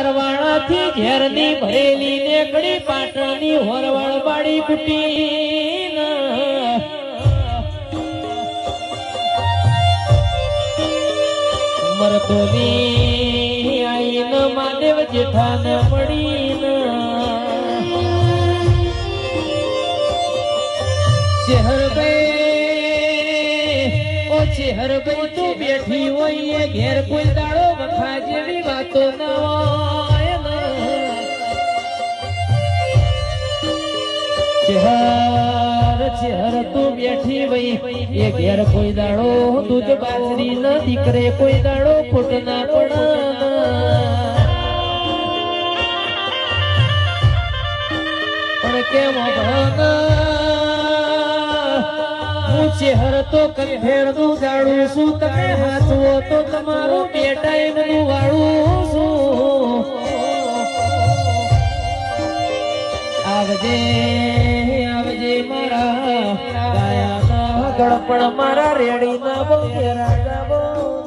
સરવાળા થી ઝેર ની ભરેલી નેકડી પાટણની હોરવાળ બાડી કુટી મરતોની આઈન મહાદેવ જેઠાન મળી ચેહર ભાઈ તું બેઠી હોય એ ઘેર કોઈ દાડો વખા જેવી વાતો ન હોય ચેહર તું બેઠી હોય એ ઘેર કોઈ દાડો દૂધ બાજરી ન દીકરે કોઈ દાડો ખોટ ના પણ કેમ ચેહર તો કંઠેર નું જાડું છું તમે હાથવો તો તમારું બે ટાઈમ નું વાળું છું આવજે આવજે મારા ગાયા ના ગળપણ મારા રેડી ના બોલ રાજા બોલ